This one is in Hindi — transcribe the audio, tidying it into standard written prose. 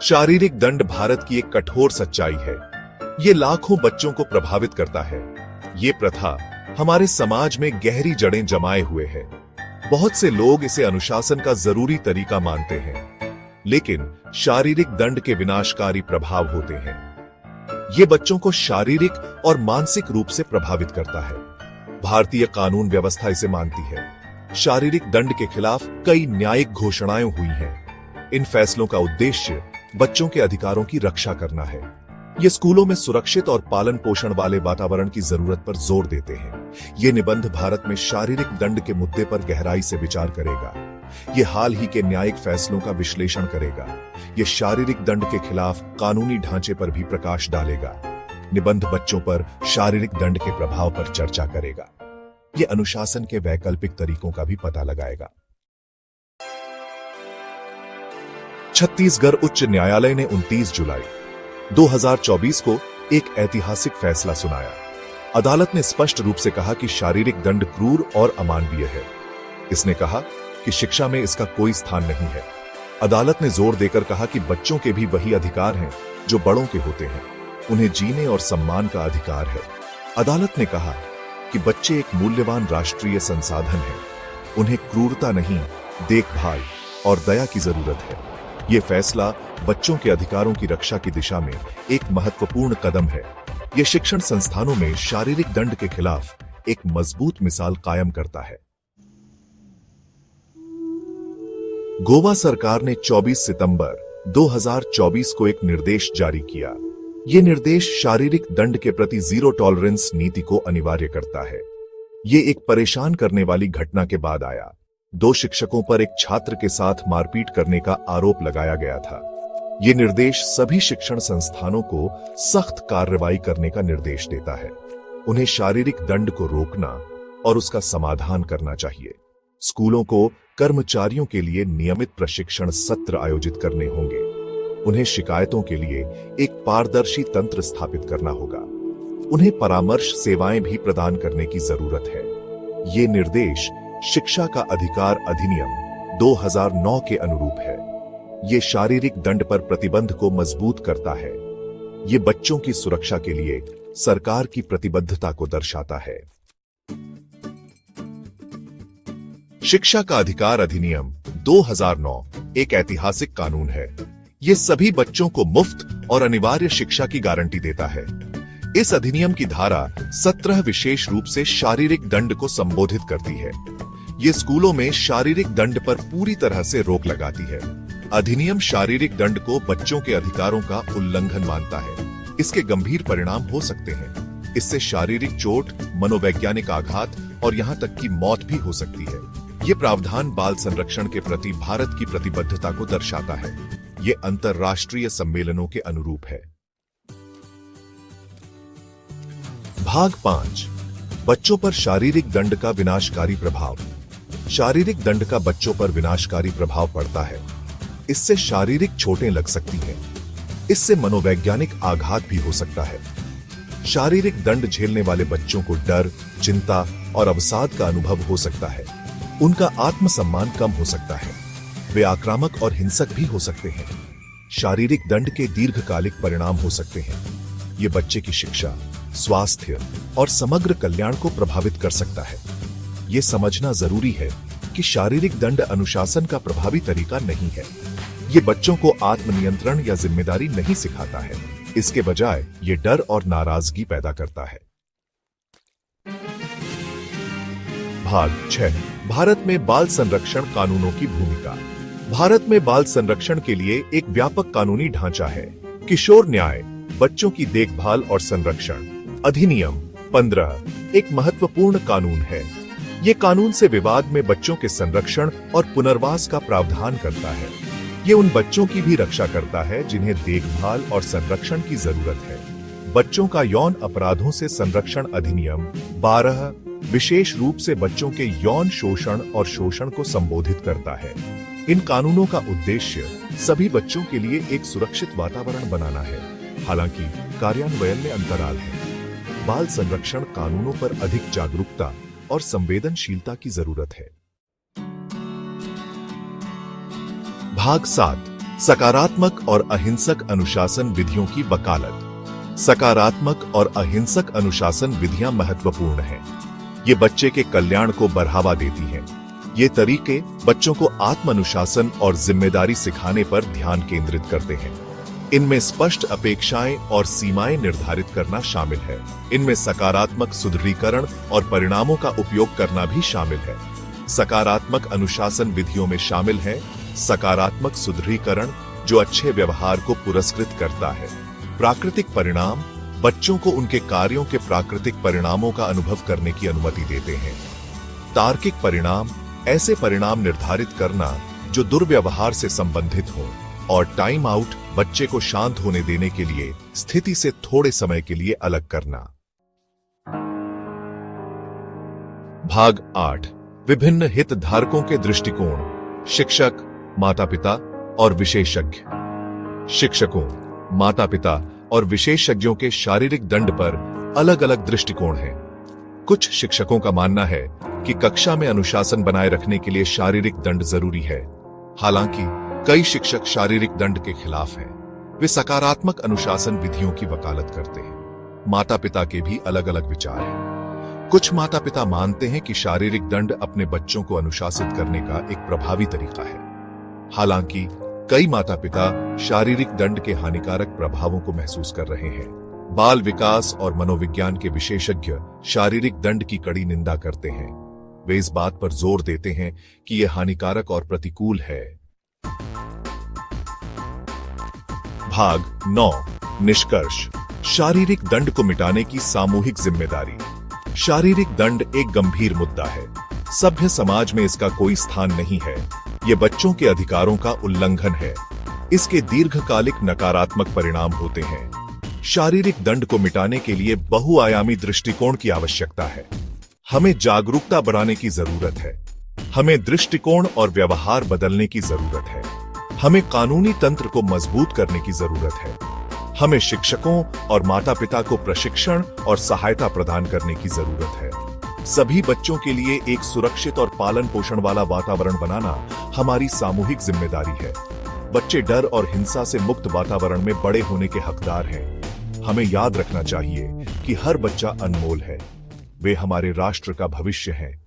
शारीरिक दंड भारत की एक कठोर सच्चाई है। ये लाखों बच्चों को प्रभावित करता है। ये प्रथा हमारे समाज में गहरी जड़ें जमाए हुए है। बहुत से लोग इसे अनुशासन का जरूरी तरीका मानते हैं, लेकिन शारीरिक दंड के विनाशकारी प्रभाव होते हैं। ये बच्चों को शारीरिक और मानसिक रूप से प्रभावित करता है। भारतीय कानून व्यवस्था इसे मानती है। शारीरिक दंड के खिलाफ कई न्यायिक घोषणाएं हुई हैं। इन फैसलों का उद्देश्य बच्चों के अधिकारों की रक्षा करना है। ये स्कूलों में सुरक्षित और पालन पोषण वाले वातावरण की जरूरत पर जोर देते हैं। ये निबंध भारत में शारीरिक दंड के मुद्दे पर गहराई से विचार करेगा। ये हाल ही के न्यायिक फैसलों का विश्लेषण करेगा। ये शारीरिक दंड के खिलाफ कानूनी ढांचे पर भी प्रकाश डालेगा। निबंध बच्चों पर शारीरिक दंड के प्रभाव पर चर्चा करेगा। ये अनुशासन के वैकल्पिक तरीकों का भी पता लगाएगा। छत्तीसगढ़ उच्च न्यायालय ने 29 जुलाई 2024 को एक ऐतिहासिक फैसला सुनाया। अदालत ने स्पष्ट रूप से कहा कि शारीरिक दंड क्रूर और अमानवीय है। इसने कहा कि शिक्षा में इसका कोई स्थान नहीं है। अदालत ने जोर देकर कहा कि बच्चों के भी वही अधिकार हैं जो बड़ों के होते हैं। उन्हें जीने और सम्मान का अधिकार है। अदालत ने कहा कि बच्चे एक मूल्यवान राष्ट्रीय संसाधन हैं। उन्हें क्रूरता नहीं, देखभाल और दया की जरूरत है। ये फैसला बच्चों के अधिकारों की रक्षा की दिशा में एक महत्वपूर्ण कदम है। ये शिक्षण संस्थानों में शारीरिक दंड के खिलाफ एक मजबूत मिसाल कायम करता है। गोवा सरकार ने 24 सितंबर 2024 को एक निर्देश जारी किया। ये निर्देश शारीरिक दंड के प्रति जीरो टॉलरेंस नीति को अनिवार्य करता है। ये एक परेशान करने वाली घटना के बाद आया। 2 शिक्षकों पर एक छात्र के साथ मारपीट करने का आरोप लगाया गया था। ये निर्देश सभी शिक्षण संस्थानों को सख्त कार्रवाई करने का निर्देश देता है। उन्हें शारीरिक दंड को रोकना और उसका समाधान करना चाहिए। स्कूलों को कर्मचारियों के लिए नियमित प्रशिक्षण सत्र आयोजित करने होंगे। उन्हें शिकायतों के लिए एक पारदर्शी तंत्र स्थापित करना होगा। उन्हें परामर्श सेवाएं भी प्रदान करने की जरूरत है। ये निर्देश शिक्षा का अधिकार अधिनियम 2009 के अनुरूप है। ये शारीरिक दंड पर प्रतिबंध को मजबूत करता है। ये बच्चों की सुरक्षा के लिए सरकार की प्रतिबद्धता को दर्शाता है। शिक्षा का अधिकार अधिनियम 2009 एक ऐतिहासिक कानून है। ये सभी बच्चों को मुफ्त और अनिवार्य शिक्षा की गारंटी देता है। इस अधिनियम की धारा 17 विशेष रूप से शारीरिक दंड को संबोधित करती है। ये स्कूलों में शारीरिक दंड पर पूरी तरह से रोक लगाती है। अधिनियम शारीरिक दंड को बच्चों के अधिकारों का उल्लंघन मानता है। इसके गंभीर परिणाम हो सकते हैं। इससे शारीरिक चोट, मनोवैज्ञानिक आघात और यहाँ तक कि मौत भी हो सकती है। ये प्रावधान बाल संरक्षण के प्रति भारत की प्रतिबद्धता को दर्शाता है। ये अंतर्राष्ट्रीय सम्मेलनों के अनुरूप है। भाग 5 बच्चों पर शारीरिक दंड का विनाशकारी प्रभाव। शारीरिक दंड का बच्चों पर विनाशकारी प्रभाव पड़ता है। इससे शारीरिक चोटें लग सकती हैं। इससे मनोवैज्ञानिक आघात भी हो सकता है। शारीरिक दंड झेलने वाले बच्चों को डर, चिंता और अवसाद का अनुभव हो सकता है। उनका आत्मसम्मान कम हो सकता है। वे आक्रामक और हिंसक भी हो सकते हैं। शारीरिक दंड के दीर्घकालिक परिणाम हो सकते हैं। ये बच्चे की शिक्षा, स्वास्थ्य और समग्र कल्याण को प्रभावित कर सकता है। ये समझना जरूरी है कि शारीरिक दंड अनुशासन का प्रभावी तरीका नहीं है। ये बच्चों को आत्मनियंत्रण या जिम्मेदारी नहीं सिखाता है। इसके बजाय ये डर और नाराजगी पैदा करता है। भाग 6 भारत में बाल संरक्षण कानूनों की भूमिका। भारत में बाल संरक्षण के लिए एक व्यापक कानूनी ढांचा है। किशोर न्याय, बच्चों की देखभाल और संरक्षण अधिनियम 15 एक महत्वपूर्ण कानून है। ये कानून से विवाद में बच्चों के संरक्षण और पुनर्वास का प्रावधान करता है। ये उन बच्चों की भी रक्षा करता है जिन्हें देखभाल और संरक्षण की जरूरत है। बच्चों का यौन अपराधों से संरक्षण अधिनियम 12 विशेष रूप से बच्चों के यौन शोषण और शोषण को संबोधित करता है। इन कानूनों का उद्देश्य सभी बच्चों के लिए एक सुरक्षित वातावरण बनाना है। हालांकि कार्यान्वयन में अंतराल है। बाल संरक्षण कानूनों पर अधिक जागरूकता और संवेदनशीलता की जरूरत है। भाग 7 सकारात्मक और अहिंसक अनुशासन विधियों की वकालत। सकारात्मक और अहिंसक अनुशासन विधियां महत्वपूर्ण हैं। ये बच्चे के कल्याण को बढ़ावा देती हैं। ये तरीके बच्चों को आत्म अनुशासन और जिम्मेदारी सिखाने पर ध्यान केंद्रित करते हैं। इनमें स्पष्ट अपेक्षाएं और सीमाएं निर्धारित करना शामिल है। इनमें सकारात्मक सुदृढ़ीकरण और परिणामों का उपयोग करना भी शामिल है। सकारात्मक अनुशासन विधियों में शामिल है सकारात्मक सुदृढ़ीकरण, जो अच्छे व्यवहार को पुरस्कृत करता है। प्राकृतिक परिणाम बच्चों को उनके कार्यों के प्राकृतिक परिणामों का अनुभव करने की अनुमति देते हैं। तार्किक परिणाम ऐसे परिणाम निर्धारित करना जो दुर्व्यवहार से संबंधित हो। और टाइम आउट बच्चे को शांत होने देने के लिए स्थिति से थोड़े समय के लिए अलग करना। भाग 8 विभिन्न हितधारकों के दृष्टिकोण। शिक्षक, माता-पिता और विशेषज्ञ। शिक्षकों, माता-पिता और विशेषज्ञों के शारीरिक दंड पर अलग अलग दृष्टिकोण हैं। कुछ शिक्षकों का मानना है कि कक्षा में अनुशासन बनाए रखने के लिए शारीरिक दंड जरूरी है। हालांकि कई शिक्षक शारीरिक दंड के खिलाफ हैं। वे सकारात्मक अनुशासन विधियों की वकालत करते हैं। माता-पिता के भी अलग अलग विचार हैं। कुछ माता-पिता मानते हैं कि शारीरिक दंड अपने बच्चों को अनुशासित करने का एक प्रभावी तरीका है। हालांकि कई माता-पिता शारीरिक दंड के हानिकारक प्रभावों को महसूस कर रहे हैं। बाल विकास और मनोविज्ञान के विशेषज्ञ शारीरिक दंड की कड़ी निंदा करते हैं। वे इस बात पर जोर देते हैं कि यह हानिकारक और प्रतिकूल है। भाग 9 निष्कर्ष। शारीरिक दंड को मिटाने की सामूहिक जिम्मेदारी। शारीरिक दंड एक गंभीर मुद्दा है। सभ्य समाज में इसका कोई स्थान नहीं है। ये बच्चों के अधिकारों का उल्लंघन है। इसके दीर्घकालिक नकारात्मक परिणाम होते हैं। शारीरिक दंड को मिटाने के लिए बहुआयामी दृष्टिकोण की आवश्यकता है। हमें जागरूकता बढ़ाने की जरूरत है। हमें दृष्टिकोण और व्यवहार बदलने की जरूरत है। हमें कानूनी तंत्र को मजबूत करने की जरूरत है। हमें शिक्षकों और माता-पिता को प्रशिक्षण और सहायता प्रदान करने की जरूरत है। सभी बच्चों के लिए एक सुरक्षित और पालन पोषण वाला वातावरण बनाना हमारी सामूहिक जिम्मेदारी है। बच्चे डर और हिंसा से मुक्त वातावरण में बड़े होने के हकदार हैं। हमें याद रखना चाहिए कि हर बच्चा अनमोल है। वे हमारे राष्ट्र का भविष्य हैं।